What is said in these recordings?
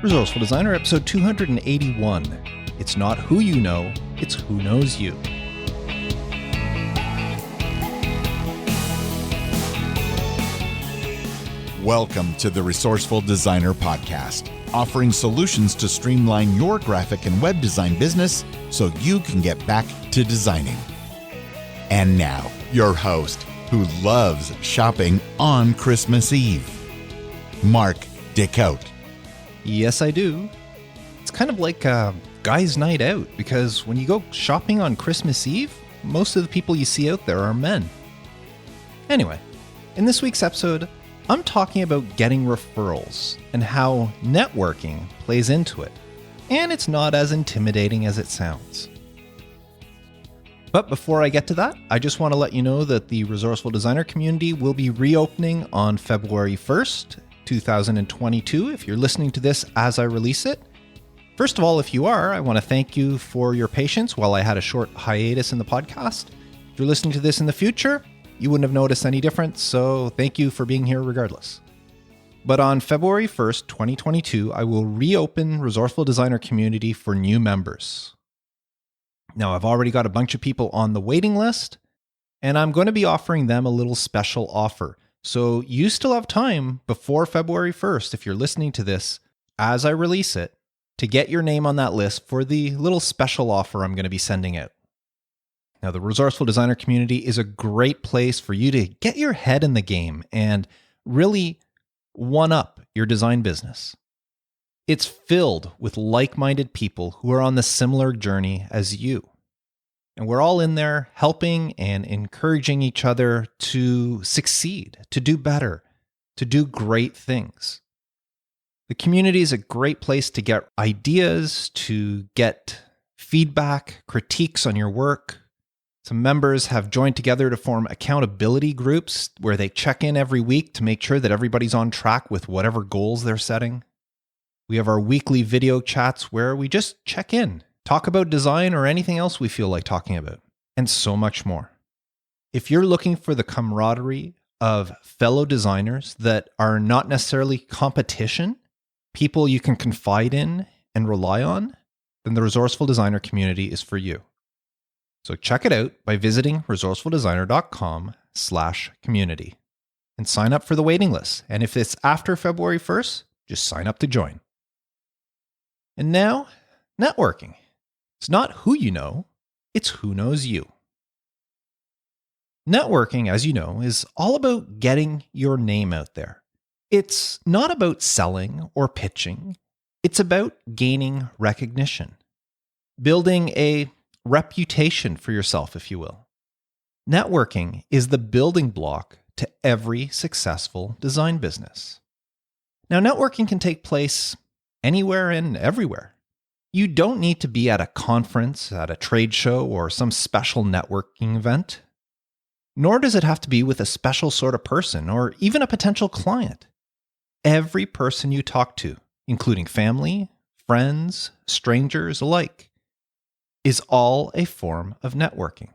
Resourceful Designer, episode 281. It's not who you know, it's who knows you. Welcome to the Resourceful Designer Podcast, offering solutions to streamline your graphic and web design business so you can get back to designing. And now, your host, who loves shopping on Christmas Eve, Mark Dickhout. Yes, I do. It's kind of like a guy's night out, because when you go shopping on Christmas Eve, most of the people you see out there are men. Anyway, in this week's episode, I'm talking about getting referrals and how networking plays into it. And it's not as intimidating as it sounds. But before I get to that, I just want to let you know that the Resourceful Designer community will be reopening on February 1st, 2022, if you're listening to this as I release it. First of all, if you are, I want to thank you for your patience while I had a short hiatus in the podcast. If you're listening to this in the future, you wouldn't have noticed any difference, so thank you for being here regardless. But on February 1st, 2022, I will reopen Resourceful Designer community for new members. Now, I've already got a bunch of people on the waiting list, and I'm going to be offering them a little special offer. So you still have time before February 1st, if you're listening to this as I release it, to get your name on that list for the little special offer I'm going to be sending out. Now, the Resourceful Designer community is a great place for you to get your head in the game and really one-up your design business. It's filled with like-minded people who are on the similar journey as you. And we're all in there helping and encouraging each other to succeed, to do better, to do great things. The community is a great place to get ideas, to get feedback, critiques on your work. Some members have joined together to form accountability groups where they check in every week to make sure that everybody's on track with whatever goals they're setting. We have our weekly video chats where we just check in, talk about design or anything else we feel like talking about, and so much more. If you're looking for the camaraderie of fellow designers that are not necessarily competition, people you can confide in and rely on, then the Resourceful Designer community is for you. So check it out by visiting resourcefuldesigner.com/community and sign up for the waiting list. And if it's after February 1st, just sign up to join. And now, networking. It's not who you know, it's who knows you. Networking, as you know, is all about getting your name out there. It's not about selling or pitching. It's about gaining recognition, building a reputation for yourself, if you will. Networking is the building block to every successful design business. Now, networking can take place anywhere and everywhere. You don't need to be at a conference, at a trade show, or some special networking event. Nor does it have to be with a special sort of person or even a potential client. Every person you talk to, including family, friends, strangers alike, is all a form of networking.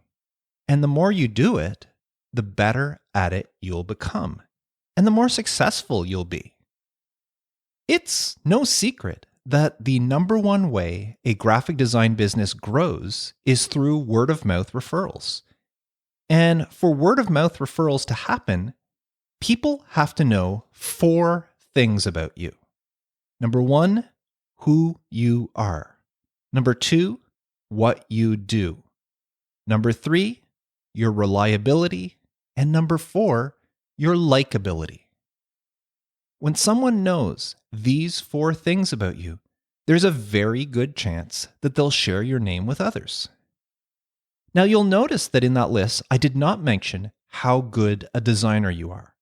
And the more you do it, the better at it you'll become, and the more successful you'll be. It's no secret that the number one way a graphic design business grows is through word-of-mouth referrals. And for word-of-mouth referrals to happen, people have to know 4 things about you. Number 1, who you are. Number 2, what you do. Number 3, your reliability. And number 4, your likability. When someone knows these 4 things about you, there's a very good chance that they'll share your name with others. Now, you'll notice that in that list, I did not mention how good a designer you are.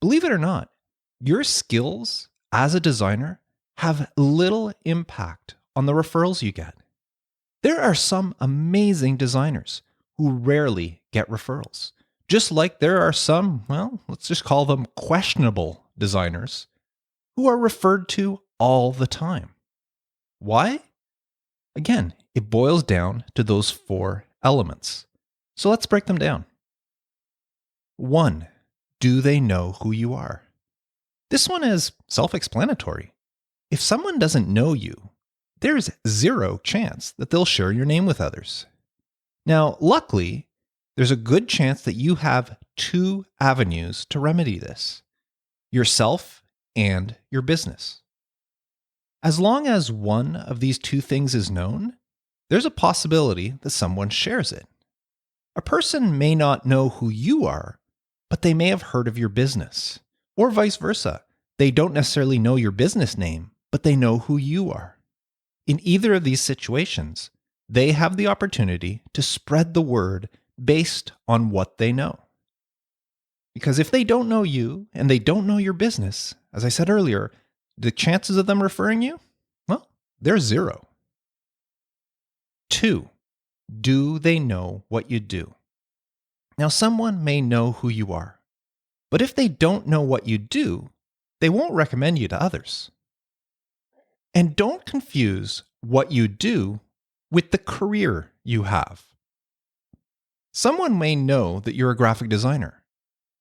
Believe it or not, your skills as a designer have little impact on the referrals you get. There are some amazing designers who rarely get referrals, just like there are some, well, let's just call them questionable designers who are referred to all the time. Why? Again, it boils down to those 4 elements. So let's break them down. 1, do they know who you are? This one is self-explanatory. If someone doesn't know you, there's zero chance that they'll share your name with others. Now, luckily, there's a good chance that you have two avenues to remedy this: yourself and your business. As long as one of these two things is known, there's a possibility that someone shares it. A person may not know who you are, but they may have heard of your business. Or vice versa. They don't necessarily know your business name, but they know who you are. In either of these situations, they have the opportunity to spread the word based on what they know. Because if they don't know you and they don't know your business, as I said earlier, the chances of them referring you, well, they're zero. 2, do they know what you do? Now, someone may know who you are, but if they don't know what you do, they won't recommend you to others. And don't confuse what you do with the career you have. Someone may know that you're a graphic designer,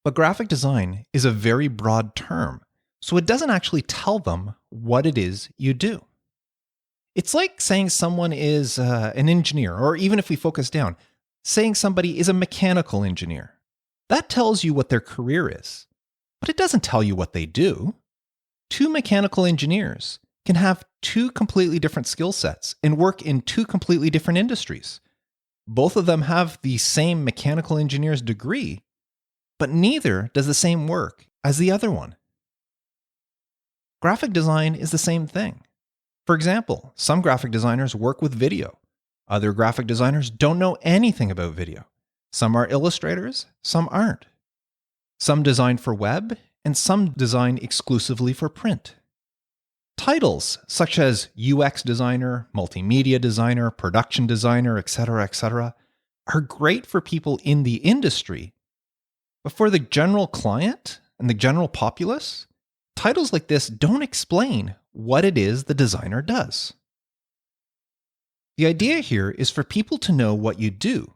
but graphic design is a very broad term, so it doesn't actually tell them what it is you do. It's like saying someone is an engineer, or even if we focus down, saying somebody is a mechanical engineer. That tells you what their career is, but it doesn't tell you what they do. 2 mechanical engineers can have 2 completely different skill sets and work in 2 completely different industries. Both of them have the same mechanical engineer's degree, but neither does the same work as the other one. Graphic design is the same thing. For example, some graphic designers work with video. Other graphic designers don't know anything about video. Some are illustrators, some aren't. Some design for web, and some design exclusively for print. Titles such as UX designer, multimedia designer, production designer, etc., are great for people in the industry, but for the general client and the general populace, titles like this don't explain what it is the designer does. The idea here is for people to know what you do.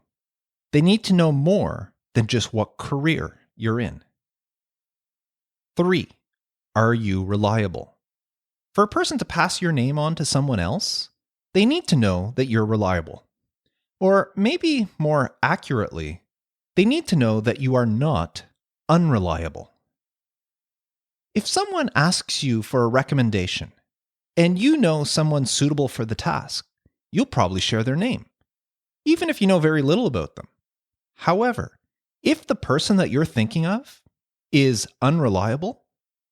They need to know more than just what career you're in. 3, are you reliable? For a person to pass your name on to someone else, they need to know that you're reliable. Or maybe more accurately, they need to know that you are not unreliable. If someone asks you for a recommendation, and you know someone suitable for the task, you'll probably share their name, even if you know very little about them. However, if the person that you're thinking of is unreliable,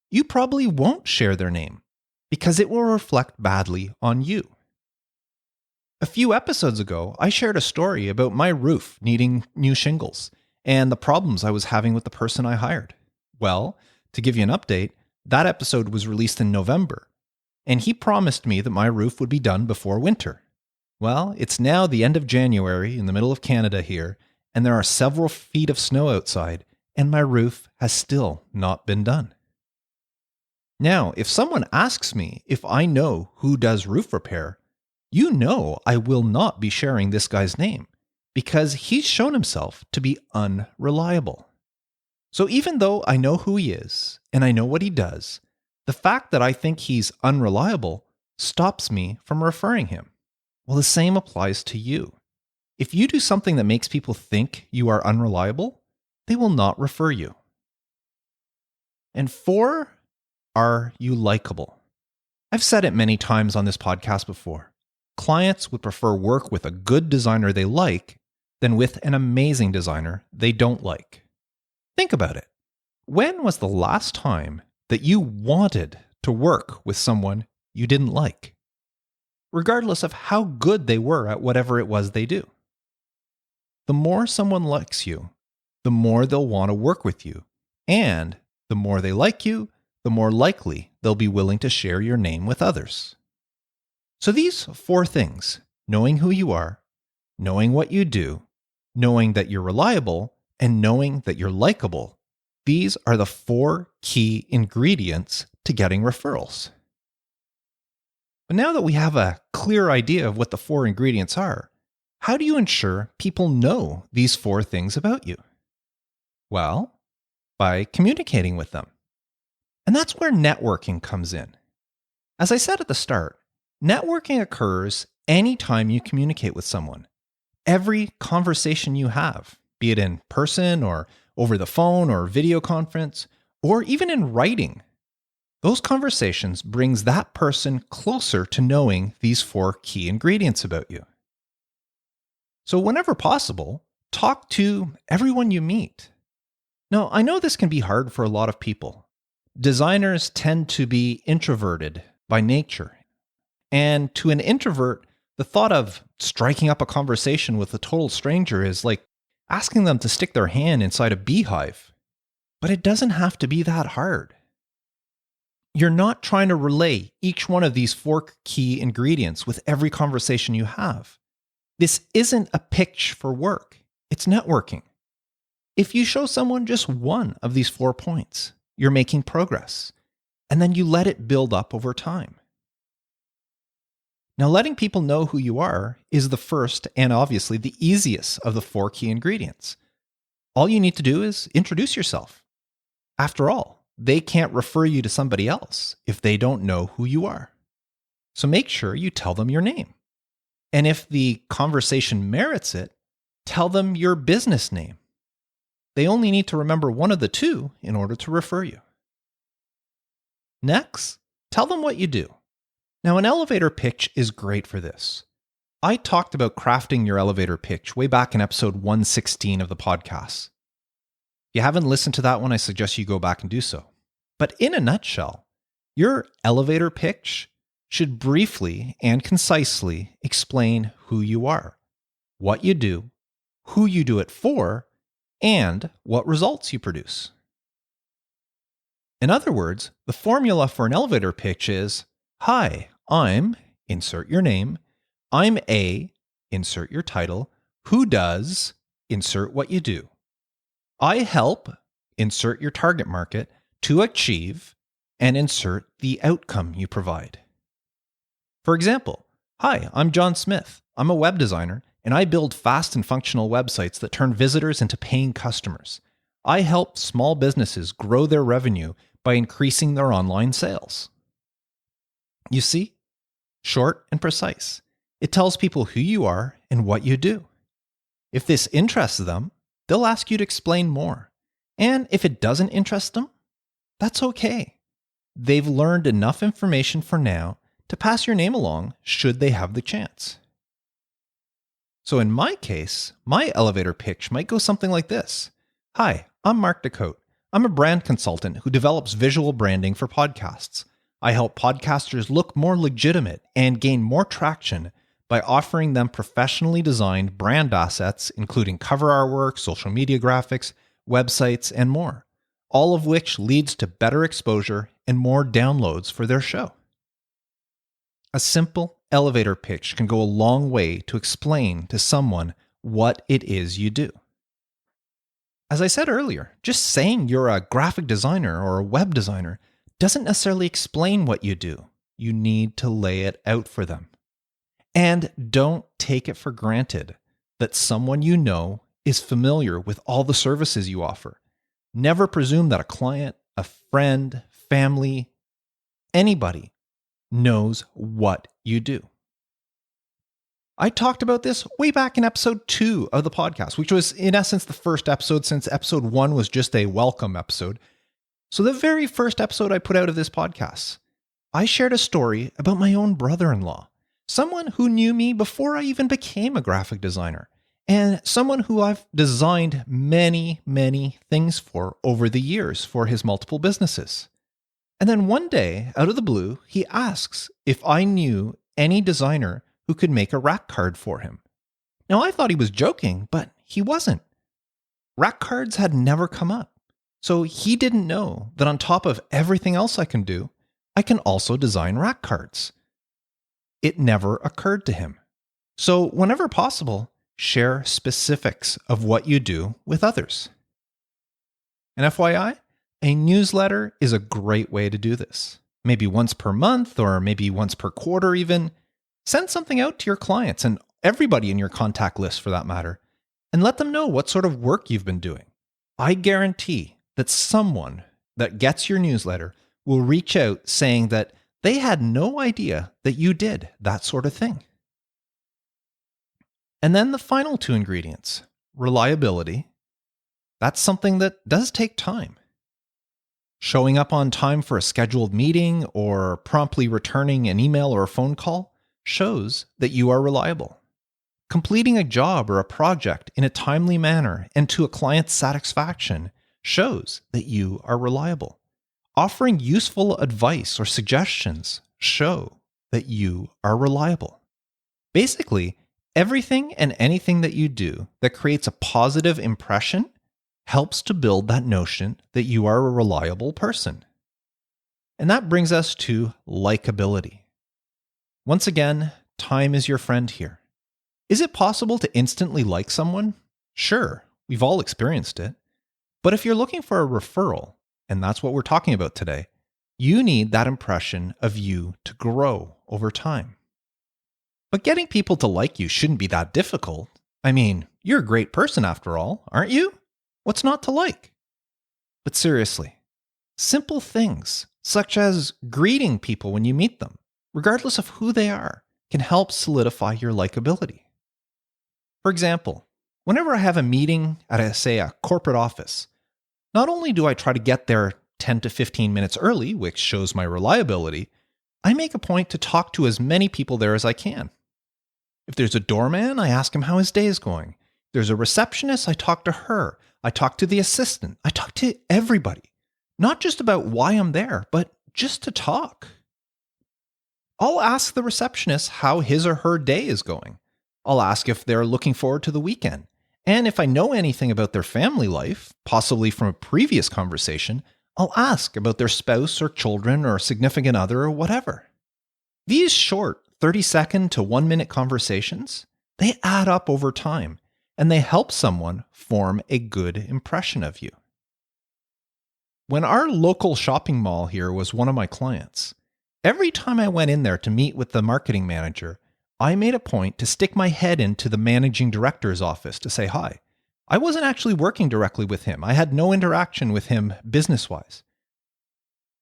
you probably won't share their name because it will reflect badly on you. A few episodes ago, I shared a story about my roof needing new shingles and the problems I was having with the person I hired. Well, to give you an update, that episode was released in November, and he promised me that my roof would be done before winter. Well, it's now the end of January in the middle of Canada here, and there are several feet of snow outside, and my roof has still not been done. Now, if someone asks me if I know who does roof repair, you know I will not be sharing this guy's name because he's shown himself to be unreliable. So even though I know who he is and I know what he does, the fact that I think he's unreliable stops me from referring him. Well, the same applies to you. If you do something that makes people think you are unreliable, they will not refer you. And 4, are you likable? I've said it many times on this podcast before. Clients would prefer work with a good designer they like than with an amazing designer they don't like. Think about it. When was the last time that you wanted to work with someone you didn't like, regardless of how good they were at whatever it was they do? The more someone likes you, the more they'll want to work with you. And the more they like you, the more likely they'll be willing to share your name with others. So these 4 things, knowing who you are, knowing what you do, knowing that you're reliable, and knowing that you're likable, these are the 4 key ingredients to getting referrals. But now that we have a clear idea of what the 4 ingredients are, how do you ensure people know these 4 things about you? Well, by communicating with them. And that's where networking comes in. As I said at the start, networking occurs anytime you communicate with someone. Every conversation you have, be it in person or over the phone or video conference, or even in writing, those conversations brings that person closer to knowing these 4 key ingredients about you. So whenever possible, talk to everyone you meet. Now, I know this can be hard for a lot of people. Designers tend to be introverted by nature. And to an introvert, the thought of striking up a conversation with a total stranger is like asking them to stick their hand inside a beehive. But it doesn't have to be that hard. You're not trying to relay each one of these 4 key ingredients with every conversation you have. This isn't a pitch for work. It's networking. If you show someone just one of these 4 points, you're making progress, and then you let it build up over time. Now, letting people know who you are is the first and obviously the easiest of the 4 key ingredients. All you need to do is introduce yourself. After all, they can't refer you to somebody else if they don't know who you are. So make sure you tell them your name. And if the conversation merits it, tell them your business name. They only need to remember one of the 2 in order to refer you. Next, tell them what you do. Now, an elevator pitch is great for this. I talked about crafting your elevator pitch way back in episode 116 of the podcast. If you haven't listened to that one, I suggest you go back and do so. But in a nutshell, your elevator pitch should briefly and concisely explain who you are, what you do, who you do it for, and what results you produce. In other words, the formula for an elevator pitch is, "Hi, I'm," insert your name, "I'm a," insert your title, "who does," insert what you do. "I help," insert your target market, "to achieve," and insert the outcome you provide. For example, "Hi, I'm John Smith. I'm a web designer, and I build fast and functional websites that turn visitors into paying customers. I help small businesses grow their revenue by increasing their online sales." You see? Short and precise. It tells people who you are and what you do. If this interests them, they'll ask you to explain more. And if it doesn't interest them, that's okay. They've learned enough information for now to pass your name along should they have the chance. So in my case, my elevator pitch might go something like this. "Hi, I'm Mark DeCote. I'm a brand consultant who develops visual branding for podcasts. I help podcasters look more legitimate and gain more traction by offering them professionally designed brand assets, including cover artwork, social media graphics, websites, and more, all of which leads to better exposure and more downloads for their show." A simple elevator pitch can go a long way to explain to someone what it is you do. As I said earlier, just saying you're a graphic designer or a web designer doesn't necessarily explain what you do. You need to lay it out for them. And don't take it for granted that someone you know is familiar with all the services you offer. Never presume that a client, a friend, family, anybody knows what you do. I talked about this way back in episode 2 of the podcast, which was in essence the first episode, since episode 1 was just a welcome episode. So the very first episode I put out of this podcast, I shared a story about my own brother-in-law, someone who knew me before I even became a graphic designer, and someone who I've designed many, many things for over the years for his multiple businesses. And then one day, out of the blue, he asks if I knew any designer who could make a rack card for him. Now, I thought he was joking, but he wasn't. Rack cards had never come up. So he didn't know that on top of everything else I can do, I can also design rack cards. It never occurred to him. So whenever possible, share specifics of what you do with others. And FYI, a newsletter is a great way to do this. Maybe once per month or maybe once per quarter even. Send something out to your clients and everybody in your contact list for that matter, and let them know what sort of work you've been doing. I guarantee that someone that gets your newsletter will reach out saying that They had no idea that you did that sort of thing. And then the final two ingredients, reliability. That's something that does take time. Showing up on time for a scheduled meeting or promptly returning an email or a phone call shows that you are reliable. Completing a job or a project in a timely manner and to a client's satisfaction shows that you are reliable. Offering useful advice or suggestions show that you are reliable. Basically, everything and anything that you do that creates a positive impression helps to build that notion that you are a reliable person. And that brings us to likability. Once again, time is your friend here. Is it possible to instantly like someone? Sure, we've all experienced it. But if you're looking for a referral, and that's what we're talking about today, you need that impression of you to grow over time. But getting people to like you shouldn't be that difficult. I mean, you're a great person after all, aren't you? What's not to like? But seriously, simple things such as greeting people when you meet them, regardless of who they are, can help solidify your likability. For example, whenever I have a meeting at, a corporate office, not only do I try to get there 10 to 15 minutes early, which shows my reliability, I make a point to talk to as many people there as I can. If there's a doorman, I ask him how his day is going. If there's a receptionist, I talk to her. I talk to the assistant. I talk to everybody. Not just about why I'm there, but just to talk. I'll ask the receptionist how his or her day is going. I'll ask if they're looking forward to the weekend. And if I know anything about their family life, possibly from a previous conversation, I'll ask about their spouse or children or significant other or whatever. These short 30-second to 1-minute conversations, they add up over time, and they help someone form a good impression of you. When our local shopping mall here was one of my clients, every time I went in there to meet with the marketing manager, I made a point to stick my head into the managing director's office to say hi. I wasn't actually working directly with him. I had no interaction with him business-wise.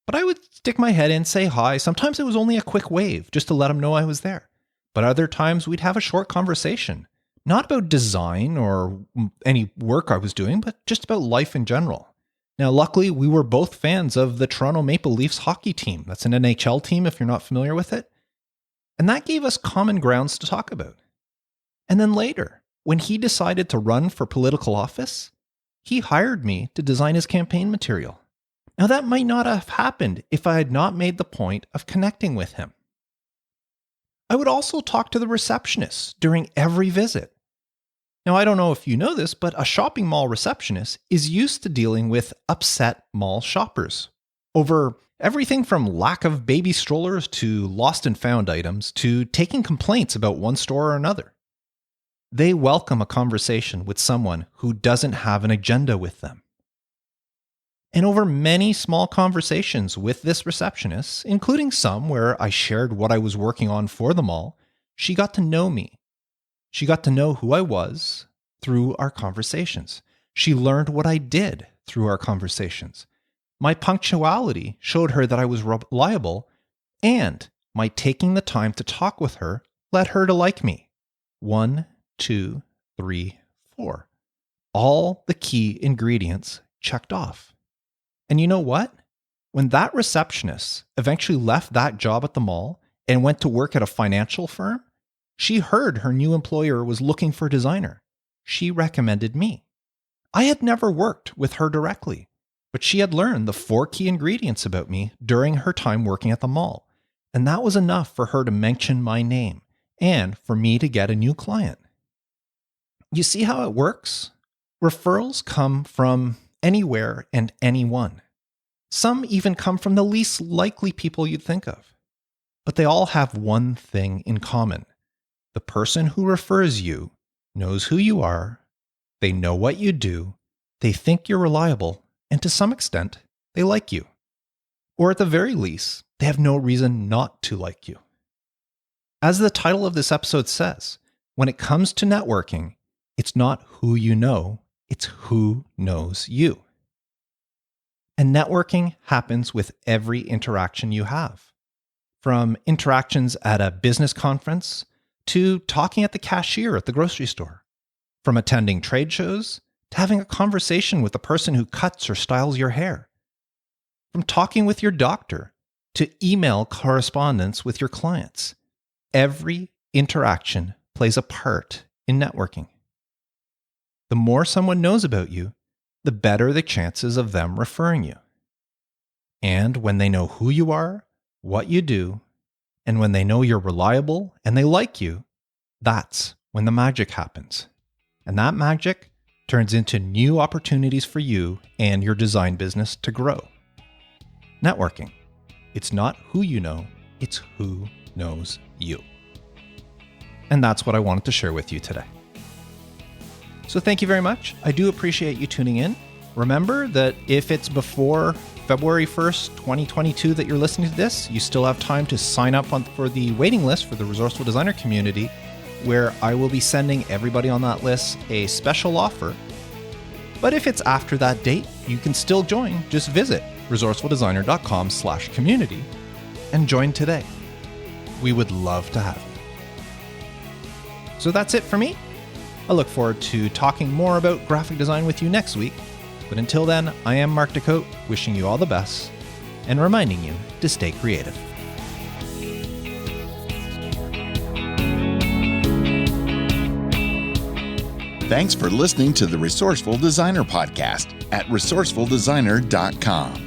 But I would stick my head in, say hi. Sometimes it was only a quick wave just to let him know I was there. But other times we'd have a short conversation, not about design or any work I was doing, but just about life in general. Now, luckily, we were both fans of the Toronto Maple Leafs hockey team. That's an NHL team if you're not familiar with it. And that gave us common grounds to talk about. And then later, when he decided to run for political office, he hired me to design his campaign material. Now, that might not have happened if I had not made the point of connecting with him. I would also talk to the receptionist during every visit. Now, I don't know if you know this, but a shopping mall receptionist is used to dealing with upset mall shoppers over everything from lack of baby strollers to lost and found items to taking complaints about one store or another. They welcome a conversation with someone who doesn't have an agenda with them. And over many small conversations with this receptionist, including some where I shared what I was working on for the mall, she got to know me. She got to know who I was through our conversations. She learned what I did through our conversations. My punctuality showed her that I was reliable, and my taking the time to talk with her led her to like me. 1, 2, 3, 4. All the key ingredients checked off. And you know what? When that receptionist eventually left that job at the mall and went to work at a financial firm, she heard her new employer was looking for a designer. She recommended me. I had never worked with her directly, but she had learned the 4 key ingredients about me during her time working at the mall. And that was enough for her to mention my name and for me to get a new client. You see how it works? Referrals come from anywhere and anyone. Some even come from the least likely people you'd think of. But they all have one thing in common. The person who refers you knows who you are, they know what you do, they think you're reliable, and to some extent, they like you. Or at the very least, they have no reason not to like you. As the title of this episode says, when it comes to networking, it's not who you know, it's who knows you. And networking happens with every interaction you have. From interactions at a business conference to talking at the cashier at the grocery store. From attending trade shows to having a conversation with the person who cuts or styles your hair. From talking with your doctor to email correspondence with your clients. Every interaction plays a part in networking. The more someone knows about you, the better the chances of them referring you. And when they know who you are, what you do, and when they know you're reliable and they like you, that's when the magic happens. And that magic turns into new opportunities for you and your design business to grow. Networking. It's not who you know, it's who knows you. And that's what I wanted to share with you today. So thank you very much. I do appreciate you tuning in. Remember that if it's before February 1st, 2022 that you're listening to this, you still have time to sign up for the waiting list for the Resourceful Designer community, where I will be sending everybody on that list a special offer. But if it's after that date, you can still join. Just visit resourcefuldesigner.com/community and join today. We would love to have you. So that's it for me. I look forward to talking more about graphic design with you next week. But until then, I am Mark DeCote, wishing you all the best and reminding you to stay creative. Thanks for listening to the Resourceful Designer Podcast at resourcefuldesigner.com.